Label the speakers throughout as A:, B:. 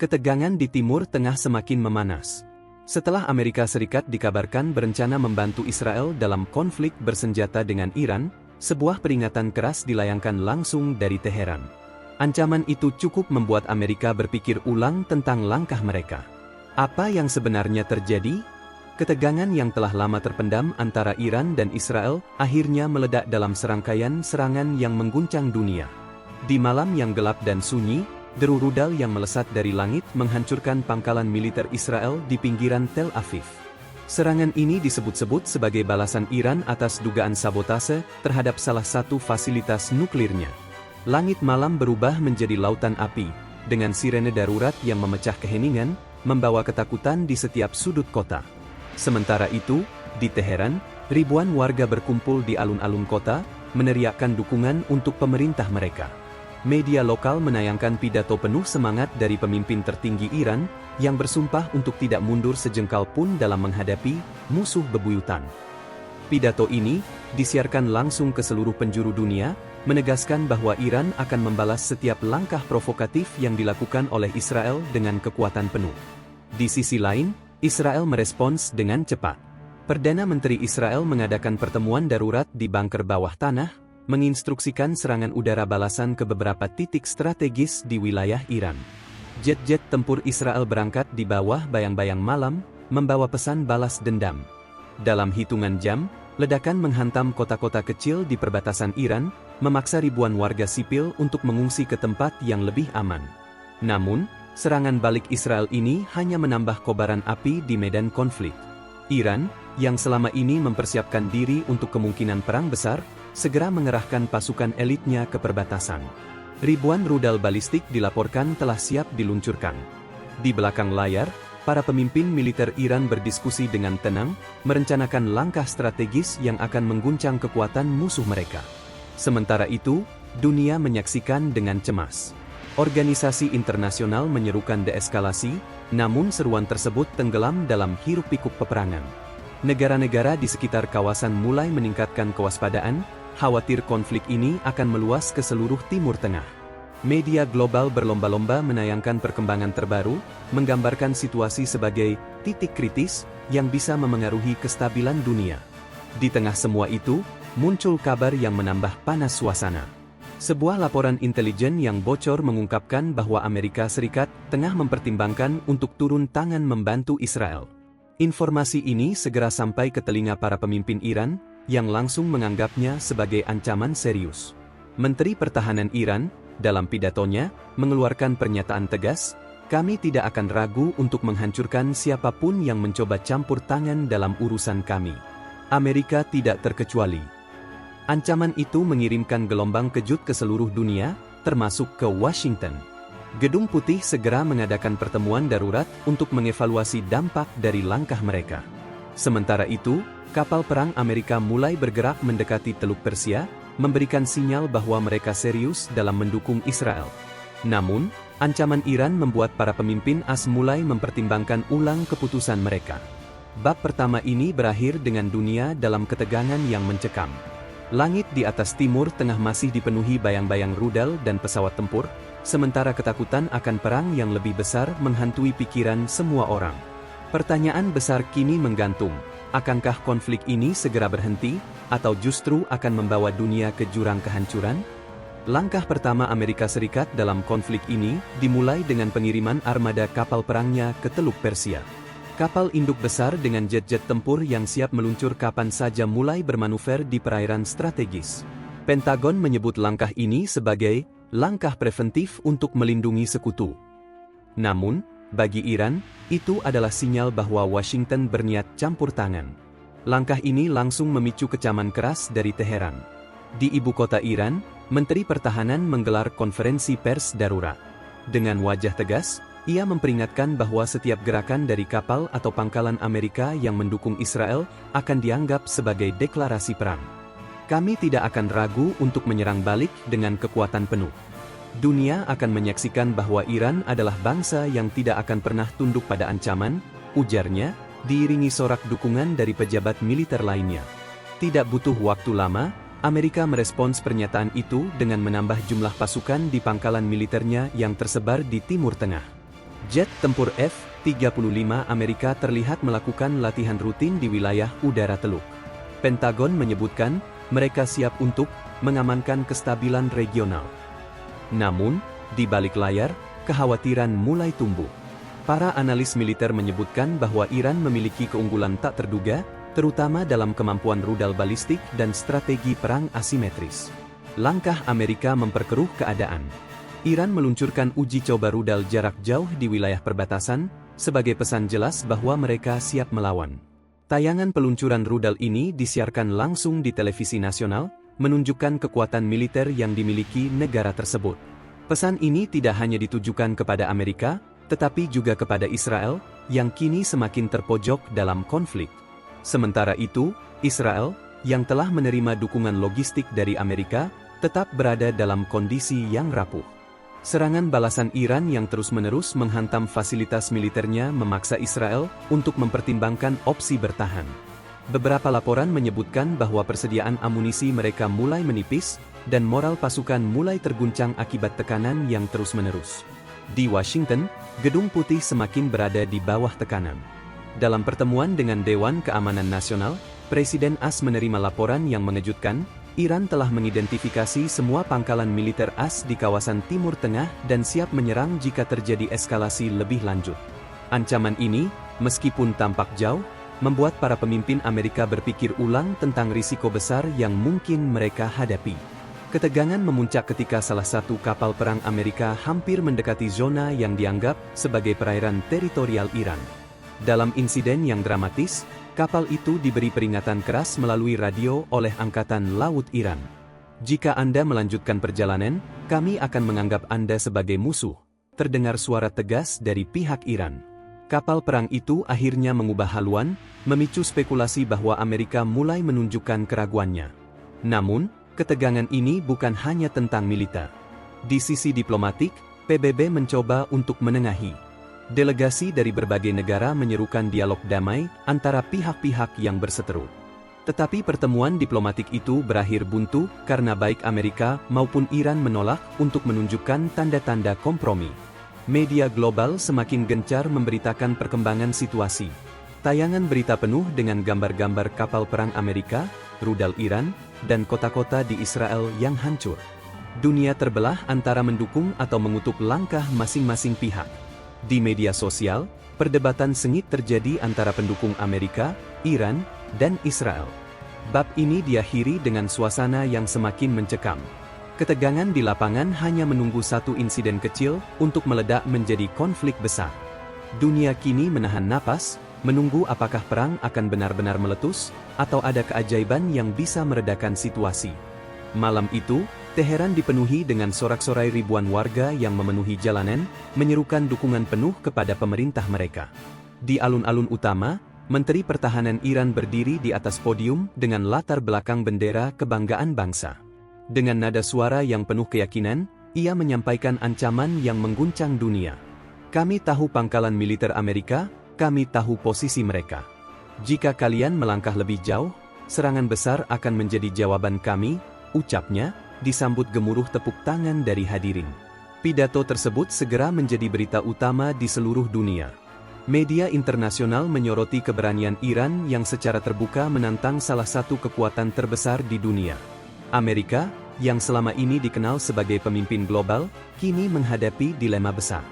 A: Ketegangan di Timur Tengah semakin memanas. Setelah Amerika Serikat dikabarkan berencana membantu Israel dalam konflik bersenjata dengan Iran, sebuah peringatan keras dilayangkan langsung dari Teheran. Ancaman itu cukup membuat Amerika berpikir ulang tentang langkah mereka. Apa yang sebenarnya terjadi? Ketegangan yang telah lama terpendam antara Iran dan Israel akhirnya meledak dalam serangkaian serangan yang mengguncang dunia. Di malam yang gelap dan sunyi, deru rudal yang melesat dari langit menghancurkan pangkalan militer Israel di pinggiran Tel Aviv. Serangan ini disebut-sebut sebagai balasan Iran atas dugaan sabotase terhadap salah satu fasilitas nuklirnya. Langit malam berubah menjadi lautan api, dengan sirene darurat yang memecah keheningan, membawa ketakutan di setiap sudut kota. Sementara itu, di Teheran, ribuan warga berkumpul di alun-alun kota, meneriakkan dukungan untuk pemerintah mereka. Media lokal menayangkan pidato penuh semangat dari pemimpin tertinggi Iran, yang bersumpah untuk tidak mundur sejengkal pun dalam menghadapi musuh bebuyutan. Pidato ini disiarkan langsung ke seluruh penjuru dunia, menegaskan bahwa Iran akan membalas setiap langkah provokatif yang dilakukan oleh Israel dengan kekuatan penuh. Di sisi lain, Israel merespons dengan cepat. Perdana Menteri Israel mengadakan pertemuan darurat di bunker bawah tanah, menginstruksikan serangan udara balasan ke beberapa titik strategis di wilayah Iran. Jet-jet tempur Israel berangkat di bawah bayang-bayang malam, membawa pesan balas dendam. Dalam hitungan jam, ledakan menghantam kota-kota kecil di perbatasan Iran, memaksa ribuan warga sipil untuk mengungsi ke tempat yang lebih aman. Namun, serangan balik Israel ini hanya menambah kobaran api di medan konflik. Iran, yang selama ini mempersiapkan diri untuk kemungkinan perang besar, segera mengerahkan pasukan elitnya ke perbatasan. Ribuan rudal balistik dilaporkan telah siap diluncurkan. Di belakang layar, para pemimpin militer Iran berdiskusi dengan tenang, merencanakan langkah strategis yang akan mengguncang kekuatan musuh mereka. Sementara itu, dunia menyaksikan dengan cemas. Organisasi internasional menyerukan deeskalasi, namun seruan tersebut tenggelam dalam hiruk-pikuk peperangan. Negara-negara di sekitar kawasan mulai meningkatkan kewaspadaan, khawatir konflik ini akan meluas ke seluruh Timur Tengah. Media global berlomba-lomba menayangkan perkembangan terbaru, menggambarkan situasi sebagai titik kritis yang bisa memengaruhi kestabilan dunia. Di tengah semua itu, muncul kabar yang menambah panas suasana. Sebuah laporan intelijen yang bocor mengungkapkan bahwa Amerika Serikat tengah mempertimbangkan untuk turun tangan membantu Israel. Informasi ini segera sampai ke telinga para pemimpin Iran, yang langsung menganggapnya sebagai ancaman serius. Menteri Pertahanan Iran, dalam pidatonya, mengeluarkan pernyataan tegas, "Kami tidak akan ragu untuk menghancurkan siapapun yang mencoba campur tangan dalam urusan kami. Amerika tidak terkecuali." Ancaman itu mengirimkan gelombang kejut ke seluruh dunia, termasuk ke Washington. Gedung Putih segera mengadakan pertemuan darurat untuk mengevaluasi dampak dari langkah mereka. Sementara itu, kapal perang Amerika mulai bergerak mendekati Teluk Persia, memberikan sinyal bahwa mereka serius dalam mendukung Israel. Namun, ancaman Iran membuat para pemimpin AS mulai mempertimbangkan ulang keputusan mereka. Bab pertama ini berakhir dengan dunia dalam ketegangan yang mencekam. Langit di atas Timur Tengah masih dipenuhi bayang-bayang rudal dan pesawat tempur, sementara ketakutan akan perang yang lebih besar menghantui pikiran semua orang. Pertanyaan besar kini menggantung. Akankah konflik ini segera berhenti, atau justru akan membawa dunia ke jurang kehancuran? Langkah pertama Amerika Serikat dalam konflik ini dimulai dengan pengiriman armada kapal perangnya ke Teluk Persia. Kapal induk besar dengan jet-jet tempur yang siap meluncur kapan saja mulai bermanuver di perairan strategis. Pentagon menyebut langkah ini sebagai langkah preventif untuk melindungi sekutu. Namun, bagi Iran, itu adalah sinyal bahwa Washington berniat campur tangan. Langkah ini langsung memicu kecaman keras dari Teheran. Di ibu kota Iran, Menteri Pertahanan menggelar konferensi pers darurat. Dengan wajah tegas, ia memperingatkan bahwa setiap gerakan dari kapal atau pangkalan Amerika yang mendukung Israel akan dianggap sebagai deklarasi perang. Kami tidak akan ragu untuk menyerang balik dengan kekuatan penuh. Dunia akan menyaksikan bahwa Iran adalah bangsa yang tidak akan pernah tunduk pada ancaman, ujarnya, diiringi sorak dukungan dari pejabat militer lainnya. Tidak butuh waktu lama, Amerika merespons pernyataan itu dengan menambah jumlah pasukan di pangkalan militernya yang tersebar di Timur Tengah. Jet tempur F-35 Amerika terlihat melakukan latihan rutin di wilayah udara Teluk. Pentagon menyebutkan, mereka siap untuk mengamankan kestabilan regional. Namun, di balik layar, kekhawatiran mulai tumbuh. Para analis militer menyebutkan bahwa Iran memiliki keunggulan tak terduga, terutama dalam kemampuan rudal balistik dan strategi perang asimetris. Langkah Amerika memperkeruh keadaan. Iran meluncurkan uji coba rudal jarak jauh di wilayah perbatasan, sebagai pesan jelas bahwa mereka siap melawan. Tayangan peluncuran rudal ini disiarkan langsung di televisi nasional, menunjukkan kekuatan militer yang dimiliki negara tersebut. Pesan ini tidak hanya ditujukan kepada Amerika, tetapi juga kepada Israel, yang kini semakin terpojok dalam konflik. Sementara itu, Israel, yang telah menerima dukungan logistik dari Amerika, tetap berada dalam kondisi yang rapuh. Serangan balasan Iran yang terus-menerus menghantam fasilitas militernya memaksa Israel untuk mempertimbangkan opsi bertahan. Beberapa laporan menyebutkan bahwa persediaan amunisi mereka mulai menipis, dan moral pasukan mulai terguncang akibat tekanan yang terus-menerus. Di Washington, Gedung Putih semakin berada di bawah tekanan. Dalam pertemuan dengan Dewan Keamanan Nasional, Presiden AS menerima laporan yang mengejutkan, Iran telah mengidentifikasi semua pangkalan militer AS di kawasan Timur Tengah dan siap menyerang jika terjadi eskalasi lebih lanjut. Ancaman ini, meskipun tampak jauh, membuat para pemimpin Amerika berpikir ulang tentang risiko besar yang mungkin mereka hadapi. Ketegangan memuncak ketika salah satu kapal perang Amerika hampir mendekati zona yang dianggap sebagai perairan teritorial Iran. Dalam insiden yang dramatis, kapal itu diberi peringatan keras melalui radio oleh Angkatan Laut Iran. "Jika Anda melanjutkan perjalanan, kami akan menganggap Anda sebagai musuh," terdengar suara tegas dari pihak Iran. Kapal perang itu akhirnya mengubah haluan, memicu spekulasi bahwa Amerika mulai menunjukkan keraguannya. Namun, ketegangan ini bukan hanya tentang militer. Di sisi diplomatik, PBB mencoba untuk menengahi. Delegasi dari berbagai negara menyerukan dialog damai antara pihak-pihak yang berseteru. Tetapi pertemuan diplomatik itu berakhir buntu karena baik Amerika maupun Iran menolak untuk menunjukkan tanda-tanda kompromi. Media global semakin gencar memberitakan perkembangan situasi. Tayangan berita penuh dengan gambar-gambar kapal perang Amerika, rudal Iran, dan kota-kota di Israel yang hancur. Dunia terbelah antara mendukung atau mengutuk langkah masing-masing pihak. Di media sosial, perdebatan sengit terjadi antara pendukung Amerika, Iran, dan Israel. Bab ini diakhiri dengan suasana yang semakin mencekam. Ketegangan di lapangan hanya menunggu satu insiden kecil untuk meledak menjadi konflik besar. Dunia kini menahan napas, menunggu apakah perang akan benar-benar meletus, atau ada keajaiban yang bisa meredakan situasi. Malam itu, Teheran dipenuhi dengan sorak-sorai ribuan warga yang memenuhi jalanan, menyerukan dukungan penuh kepada pemerintah mereka. Di alun-alun utama, Menteri Pertahanan Iran berdiri di atas podium dengan latar belakang bendera kebanggaan bangsa. Dengan nada suara yang penuh keyakinan, ia menyampaikan ancaman yang mengguncang dunia. "Kami tahu pangkalan militer Amerika, kami tahu posisi mereka. Jika kalian melangkah lebih jauh, serangan besar akan menjadi jawaban kami," ucapnya, disambut gemuruh tepuk tangan dari hadirin. Pidato tersebut segera menjadi berita utama di seluruh dunia. Media internasional menyoroti keberanian Iran yang secara terbuka menantang salah satu kekuatan terbesar di dunia. Amerika, yang selama ini dikenal sebagai pemimpin global, kini menghadapi dilema besar.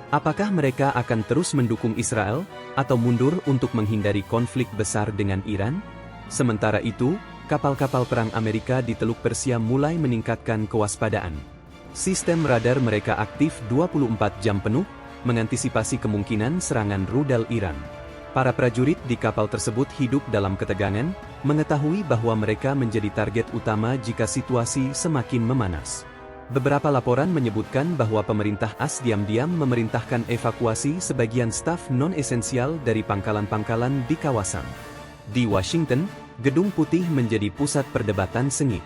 A: Apakah mereka akan terus mendukung Israel, atau mundur untuk menghindari konflik besar dengan Iran? Sementara itu, kapal-kapal perang Amerika di Teluk Persia mulai meningkatkan kewaspadaan. Sistem radar mereka aktif 24 jam penuh, mengantisipasi kemungkinan serangan rudal Iran. Para prajurit di kapal tersebut hidup dalam ketegangan, mengetahui bahwa mereka menjadi target utama jika situasi semakin memanas. Beberapa laporan menyebutkan bahwa pemerintah AS diam-diam memerintahkan evakuasi sebagian staf non-esensial dari pangkalan-pangkalan di kawasan. Di Washington, Gedung Putih menjadi pusat perdebatan sengit.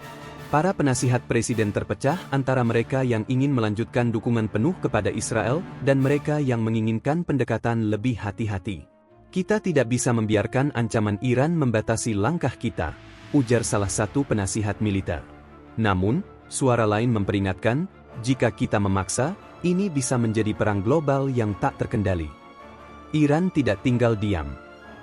A: Para penasihat presiden terpecah antara mereka yang ingin melanjutkan dukungan penuh kepada Israel dan mereka yang menginginkan pendekatan lebih hati-hati. "Kita tidak bisa membiarkan ancaman Iran membatasi langkah kita," ujar salah satu penasihat militer. Namun, suara lain memperingatkan, "Jika kita memaksa, ini bisa menjadi perang global yang tak terkendali. Iran tidak tinggal diam.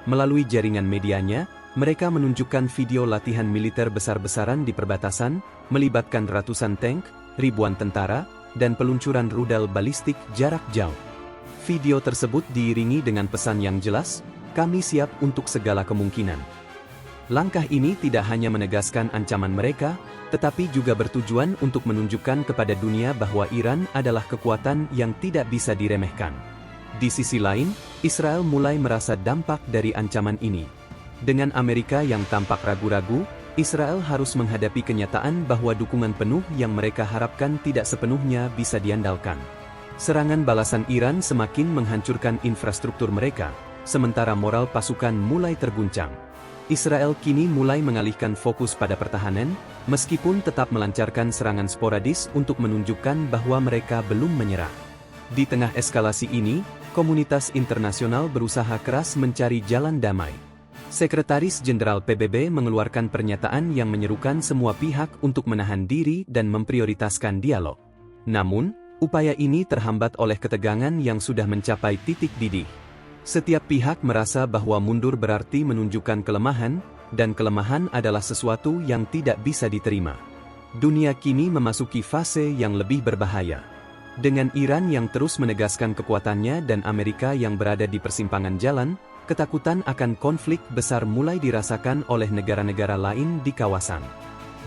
A: Melalui jaringan medianya, mereka menunjukkan video latihan militer besar-besaran di perbatasan, melibatkan ratusan tank, ribuan tentara, dan peluncuran rudal balistik jarak jauh. Video tersebut diiringi dengan pesan yang jelas, "Kami siap untuk segala kemungkinan." Langkah ini tidak hanya menegaskan ancaman mereka, tetapi juga bertujuan untuk menunjukkan kepada dunia bahwa Iran adalah kekuatan yang tidak bisa diremehkan. Di sisi lain, Israel mulai merasa dampak dari ancaman ini. Dengan Amerika yang tampak ragu-ragu, Israel harus menghadapi kenyataan bahwa dukungan penuh yang mereka harapkan tidak sepenuhnya bisa diandalkan. Serangan balasan Iran semakin menghancurkan infrastruktur mereka, sementara moral pasukan mulai terguncang. Israel kini mulai mengalihkan fokus pada pertahanan, meskipun tetap melancarkan serangan sporadis untuk menunjukkan bahwa mereka belum menyerah. Di tengah eskalasi ini, komunitas internasional berusaha keras mencari jalan damai. Sekretaris Jenderal PBB mengeluarkan pernyataan yang menyerukan semua pihak untuk menahan diri dan memprioritaskan dialog. Namun, upaya ini terhambat oleh ketegangan yang sudah mencapai titik didih. Setiap pihak merasa bahwa mundur berarti menunjukkan kelemahan, dan kelemahan adalah sesuatu yang tidak bisa diterima. Dunia kini memasuki fase yang lebih berbahaya. Dengan Iran yang terus menegaskan kekuatannya dan Amerika yang berada di persimpangan jalan, ketakutan akan konflik besar mulai dirasakan oleh negara-negara lain di kawasan.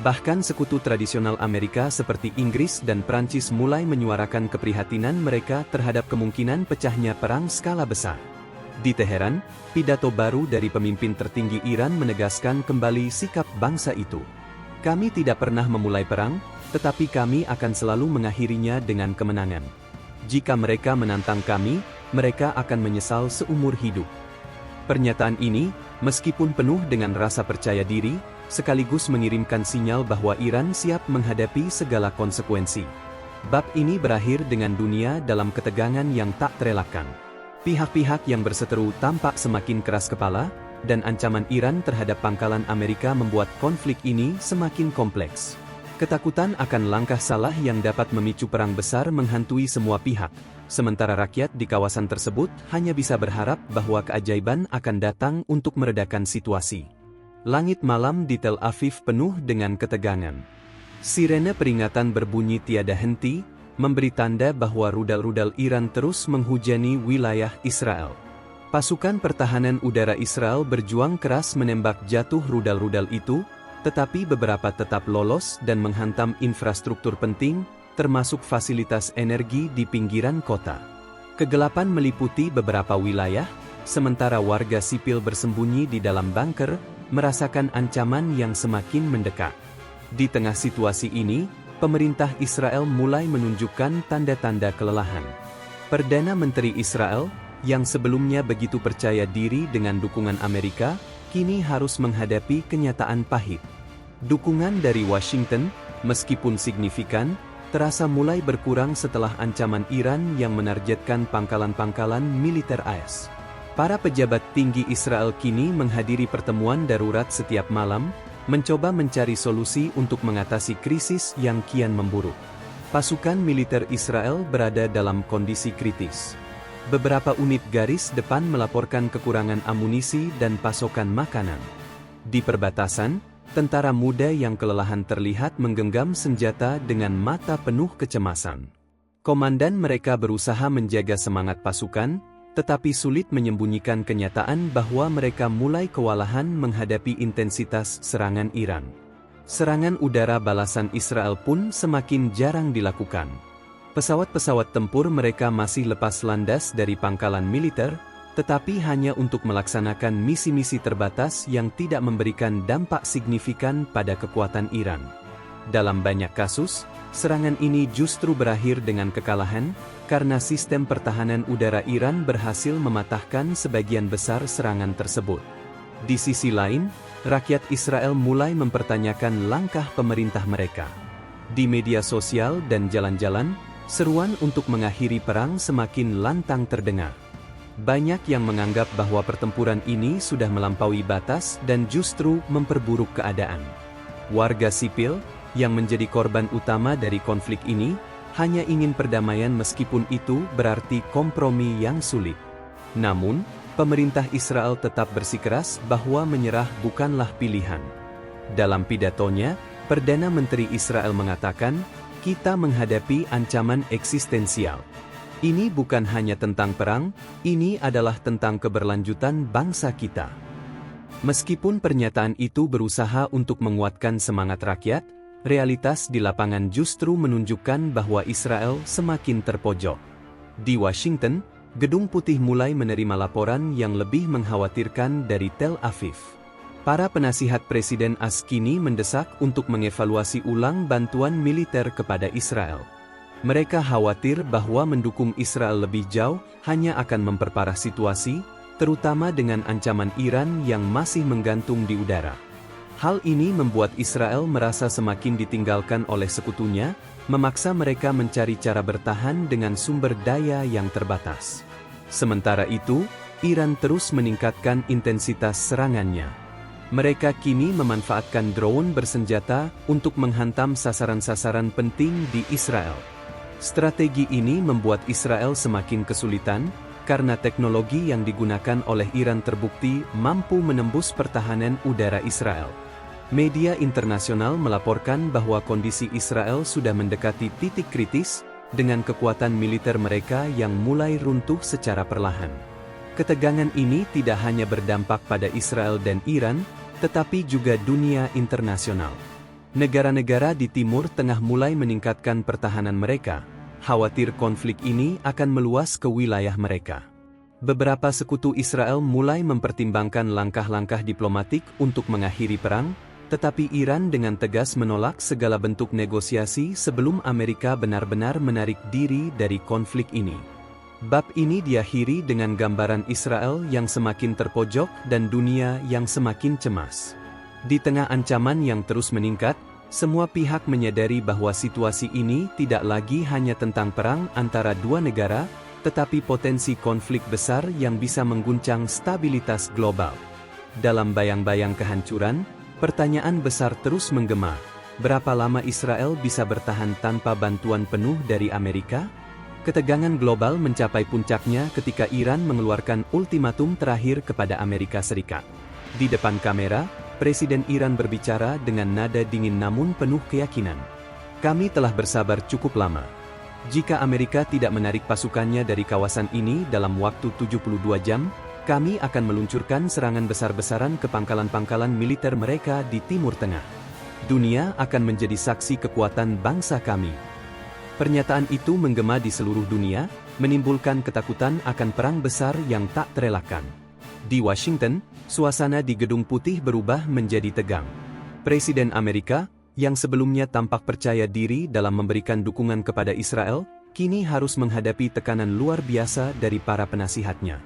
A: Bahkan sekutu tradisional Amerika seperti Inggris dan Prancis mulai menyuarakan keprihatinan mereka terhadap kemungkinan pecahnya perang skala besar. Di Teheran, pidato baru dari pemimpin tertinggi Iran menegaskan kembali sikap bangsa itu. "Kami tidak pernah memulai perang, tetapi kami akan selalu mengakhirinya dengan kemenangan. Jika mereka menantang kami, mereka akan menyesal seumur hidup." Pernyataan ini, meskipun penuh dengan rasa percaya diri, sekaligus mengirimkan sinyal bahwa Iran siap menghadapi segala konsekuensi. Bab ini berakhir dengan dunia dalam ketegangan yang tak terelakkan. Pihak-pihak yang berseteru tampak semakin keras kepala, dan ancaman Iran terhadap pangkalan Amerika membuat konflik ini semakin kompleks. Ketakutan akan langkah salah yang dapat memicu perang besar menghantui semua pihak, sementara rakyat di kawasan tersebut hanya bisa berharap bahwa keajaiban akan datang untuk meredakan situasi. Langit malam di Tel Aviv penuh dengan ketegangan. Sirene peringatan berbunyi tiada henti, memberi tanda bahwa rudal-rudal Iran terus menghujani wilayah Israel. Pasukan pertahanan udara Israel berjuang keras menembak jatuh rudal-rudal itu, tetapi beberapa tetap lolos dan menghantam infrastruktur penting, termasuk fasilitas energi di pinggiran kota. Kegelapan meliputi beberapa wilayah, sementara warga sipil bersembunyi di dalam bunker, merasakan ancaman yang semakin mendekat. Di tengah situasi ini, pemerintah Israel mulai menunjukkan tanda-tanda kelelahan. Perdana Menteri Israel, yang sebelumnya begitu percaya diri dengan dukungan Amerika, kini harus menghadapi kenyataan pahit. Dukungan dari Washington, meskipun signifikan, terasa mulai berkurang setelah ancaman Iran yang menargetkan pangkalan-pangkalan militer AS. Para pejabat tinggi Israel kini menghadiri pertemuan darurat setiap malam, mencoba mencari solusi untuk mengatasi krisis yang kian memburuk. Pasukan militer Israel berada dalam kondisi kritis. Beberapa unit garis depan melaporkan kekurangan amunisi dan pasokan makanan. Di perbatasan, tentara muda yang kelelahan terlihat menggenggam senjata dengan mata penuh kecemasan. Komandan mereka berusaha menjaga semangat pasukan, tetapi sulit menyembunyikan kenyataan bahwa mereka mulai kewalahan menghadapi intensitas serangan Iran. Serangan udara balasan Israel pun semakin jarang dilakukan. Pesawat-pesawat tempur mereka masih lepas landas dari pangkalan militer, tetapi hanya untuk melaksanakan misi-misi terbatas yang tidak memberikan dampak signifikan pada kekuatan Iran. Dalam banyak kasus, serangan ini justru berakhir dengan kekalahan, karena sistem pertahanan udara Iran berhasil mematahkan sebagian besar serangan tersebut. Di sisi lain, rakyat Israel mulai mempertanyakan langkah pemerintah mereka. Di media sosial dan jalan-jalan, seruan untuk mengakhiri perang semakin lantang terdengar. Banyak yang menganggap bahwa pertempuran ini sudah melampaui batas dan justru memperburuk keadaan. Warga sipil, yang menjadi korban utama dari konflik ini, hanya ingin perdamaian meskipun itu berarti kompromi yang sulit. Namun, pemerintah Israel tetap bersikeras bahwa menyerah bukanlah pilihan. Dalam pidatonya, Perdana Menteri Israel mengatakan, "Kita menghadapi ancaman eksistensial. Ini bukan hanya tentang perang, ini adalah tentang keberlanjutan bangsa kita." Meskipun pernyataan itu berusaha untuk menguatkan semangat rakyat, realitas di lapangan justru menunjukkan bahwa Israel semakin terpojok. Di Washington, Gedung Putih mulai menerima laporan yang lebih mengkhawatirkan dari Tel Aviv. Para penasihat Presiden AS kini mendesak untuk mengevaluasi ulang bantuan militer kepada Israel. Mereka khawatir bahwa mendukung Israel lebih jauh hanya akan memperparah situasi, terutama dengan ancaman Iran yang masih menggantung di udara. Hal ini membuat Israel merasa semakin ditinggalkan oleh sekutunya, memaksa mereka mencari cara bertahan dengan sumber daya yang terbatas. Sementara itu, Iran terus meningkatkan intensitas serangannya. Mereka kini memanfaatkan drone bersenjata untuk menghantam sasaran-sasaran penting di Israel. Strategi ini membuat Israel semakin kesulitan, karena teknologi yang digunakan oleh Iran terbukti mampu menembus pertahanan udara Israel. Media internasional melaporkan bahwa kondisi Israel sudah mendekati titik kritis, dengan kekuatan militer mereka yang mulai runtuh secara perlahan. Ketegangan ini tidak hanya berdampak pada Israel dan Iran, tetapi juga dunia internasional. Negara-negara di Timur Tengah mulai meningkatkan pertahanan mereka, khawatir konflik ini akan meluas ke wilayah mereka. Beberapa sekutu Israel mulai mempertimbangkan langkah-langkah diplomatik untuk mengakhiri perang, tetapi Iran dengan tegas menolak segala bentuk negosiasi sebelum Amerika benar-benar menarik diri dari konflik ini. Bab ini diakhiri dengan gambaran Israel yang semakin terpojok dan dunia yang semakin cemas. Di tengah ancaman yang terus meningkat, semua pihak menyadari bahwa situasi ini tidak lagi hanya tentang perang antara dua negara, tetapi potensi konflik besar yang bisa mengguncang stabilitas global. Dalam bayang-bayang kehancuran, pertanyaan besar terus menggema. Berapa lama Israel bisa bertahan tanpa bantuan penuh dari Amerika? Ketegangan global mencapai puncaknya ketika Iran mengeluarkan ultimatum terakhir kepada Amerika Serikat. Di depan kamera, Presiden Iran berbicara dengan nada dingin namun penuh keyakinan. "Kami telah bersabar cukup lama. Jika Amerika tidak menarik pasukannya dari kawasan ini dalam waktu 72 jam, kami akan meluncurkan serangan besar-besaran ke pangkalan-pangkalan militer mereka di Timur Tengah. Dunia akan menjadi saksi kekuatan bangsa kami." Pernyataan itu menggema di seluruh dunia, menimbulkan ketakutan akan perang besar yang tak terelakkan. Di Washington, suasana di Gedung Putih berubah menjadi tegang. Presiden Amerika, yang sebelumnya tampak percaya diri dalam memberikan dukungan kepada Israel, kini harus menghadapi tekanan luar biasa dari para penasihatnya.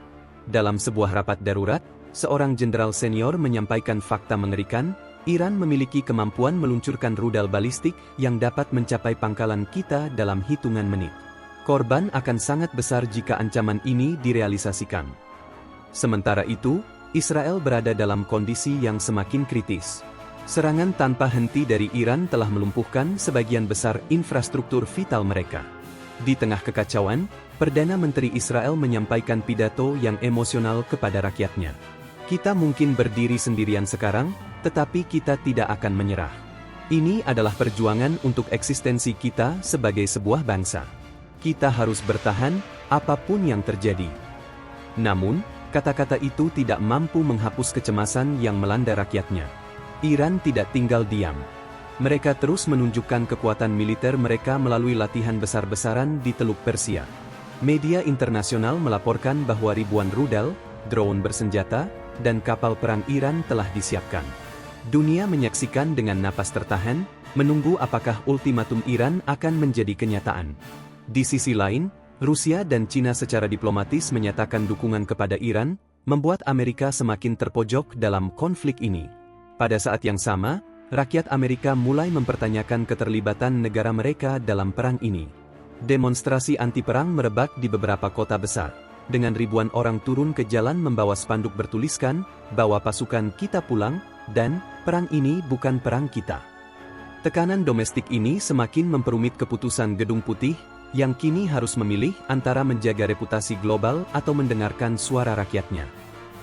A: Dalam sebuah rapat darurat, seorang jenderal senior menyampaikan fakta mengerikan, Iran memiliki kemampuan meluncurkan rudal balistik yang dapat mencapai pangkalan kita dalam hitungan menit. Korban akan sangat besar jika ancaman ini direalisasikan. Sementara itu, Israel berada dalam kondisi yang semakin kritis. Serangan tanpa henti dari Iran telah melumpuhkan sebagian besar infrastruktur vital mereka. Di tengah kekacauan, Perdana Menteri Israel menyampaikan pidato yang emosional kepada rakyatnya. "Kita mungkin berdiri sendirian sekarang, tetapi kita tidak akan menyerah. Ini adalah perjuangan untuk eksistensi kita sebagai sebuah bangsa. Kita harus bertahan, apapun yang terjadi." Namun, kata-kata itu tidak mampu menghapus kecemasan yang melanda rakyatnya. Iran tidak tinggal diam. Mereka terus menunjukkan kekuatan militer mereka melalui latihan besar-besaran di Teluk Persia. Media internasional melaporkan bahwa ribuan rudal, drone bersenjata, dan kapal perang Iran telah disiapkan. Dunia menyaksikan dengan napas tertahan, menunggu apakah ultimatum Iran akan menjadi kenyataan. Di sisi lain, Rusia dan Cina secara diplomatis menyatakan dukungan kepada Iran, membuat Amerika semakin terpojok dalam konflik ini. Pada saat yang sama, rakyat Amerika mulai mempertanyakan keterlibatan negara mereka dalam perang ini. Demonstrasi anti-perang merebak di beberapa kota besar, dengan ribuan orang turun ke jalan membawa spanduk bertuliskan, "Bawa pasukan kita pulang," dan "Perang ini bukan perang kita." Tekanan domestik ini semakin memperumit keputusan Gedung Putih, yang kini harus memilih antara menjaga reputasi global atau mendengarkan suara rakyatnya.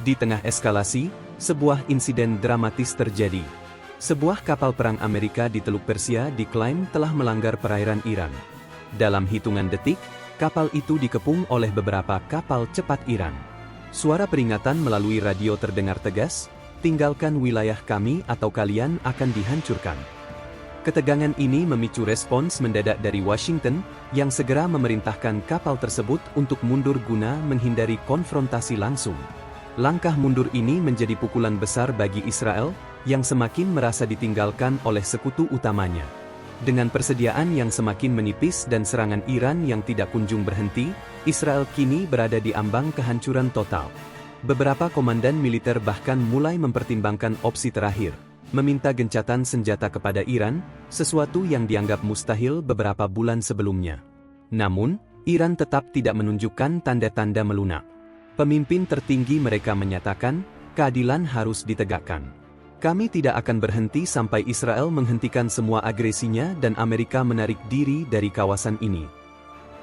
A: Di tengah eskalasi, sebuah insiden dramatis terjadi. Sebuah kapal perang Amerika di Teluk Persia diklaim telah melanggar perairan Iran. Dalam hitungan detik, kapal itu dikepung oleh beberapa kapal cepat Iran. Suara peringatan melalui radio terdengar tegas, "Tinggalkan wilayah kami atau kalian akan dihancurkan." Ketegangan ini memicu respons mendadak dari Washington, yang segera memerintahkan kapal tersebut untuk mundur guna menghindari konfrontasi langsung. Langkah mundur ini menjadi pukulan besar bagi Israel, yang semakin merasa ditinggalkan oleh sekutu utamanya. Dengan persediaan yang semakin menipis dan serangan Iran yang tidak kunjung berhenti, Israel kini berada di ambang kehancuran total. Beberapa komandan militer bahkan mulai mempertimbangkan opsi terakhir, meminta gencatan senjata kepada Iran, sesuatu yang dianggap mustahil beberapa bulan sebelumnya. Namun, Iran tetap tidak menunjukkan tanda-tanda melunak. Pemimpin tertinggi mereka menyatakan, keadilan harus ditegakkan. Kami tidak akan berhenti sampai Israel menghentikan semua agresinya dan Amerika menarik diri dari kawasan ini.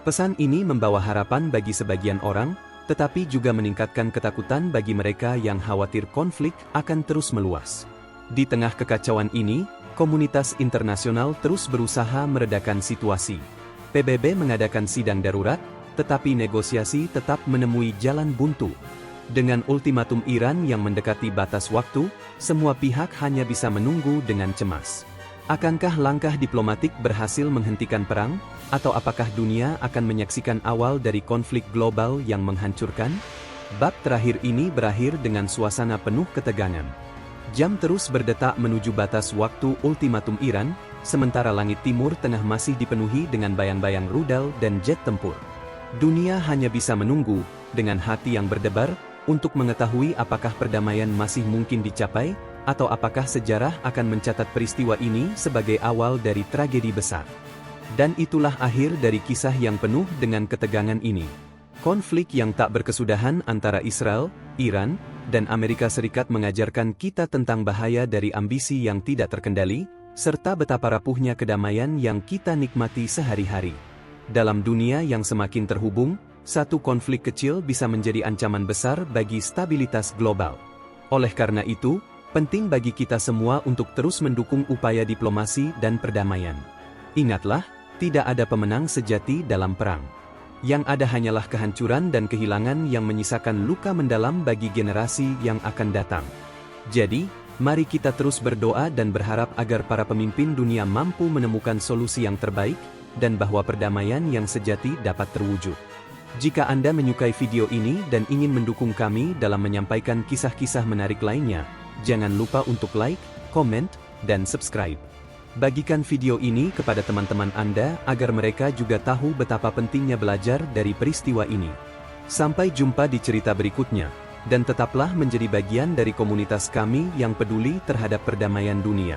A: Pesan ini membawa harapan bagi sebagian orang, tetapi juga meningkatkan ketakutan bagi mereka yang khawatir konflik akan terus meluas. Di tengah kekacauan ini, komunitas internasional terus berusaha meredakan situasi. PBB mengadakan sidang darurat, tetapi negosiasi tetap menemui jalan buntu. Dengan ultimatum Iran yang mendekati batas waktu, semua pihak hanya bisa menunggu dengan cemas. Akankah langkah diplomatik berhasil menghentikan perang, atau apakah dunia akan menyaksikan awal dari konflik global yang menghancurkan? Bab terakhir ini berakhir dengan suasana penuh ketegangan. Jam terus berdetak menuju batas waktu ultimatum Iran, sementara langit timur tengah masih dipenuhi dengan bayang-bayang rudal dan jet tempur. Dunia hanya bisa menunggu, dengan hati yang berdebar, untuk mengetahui apakah perdamaian masih mungkin dicapai, atau apakah sejarah akan mencatat peristiwa ini sebagai awal dari tragedi besar. Dan itulah akhir dari kisah yang penuh dengan ketegangan ini. Konflik yang tak berkesudahan antara Israel, Iran, dan Amerika Serikat mengajarkan kita tentang bahaya dari ambisi yang tidak terkendali, serta betapa rapuhnya kedamaian yang kita nikmati sehari-hari. Dalam dunia yang semakin terhubung, satu konflik kecil bisa menjadi ancaman besar bagi stabilitas global. Oleh karena itu, penting bagi kita semua untuk terus mendukung upaya diplomasi dan perdamaian. Ingatlah, tidak ada pemenang sejati dalam perang. Yang ada hanyalah kehancuran dan kehilangan yang menyisakan luka mendalam bagi generasi yang akan datang. Jadi, mari kita terus berdoa dan berharap agar para pemimpin dunia mampu menemukan solusi yang terbaik, dan bahwa perdamaian yang sejati dapat terwujud. Jika Anda menyukai video ini dan ingin mendukung kami dalam menyampaikan kisah-kisah menarik lainnya, jangan lupa untuk like, komen, dan subscribe. Bagikan video ini kepada teman-teman Anda agar mereka juga tahu betapa pentingnya belajar dari peristiwa ini. Sampai jumpa di cerita berikutnya, dan tetaplah menjadi bagian dari komunitas kami yang peduli terhadap perdamaian dunia.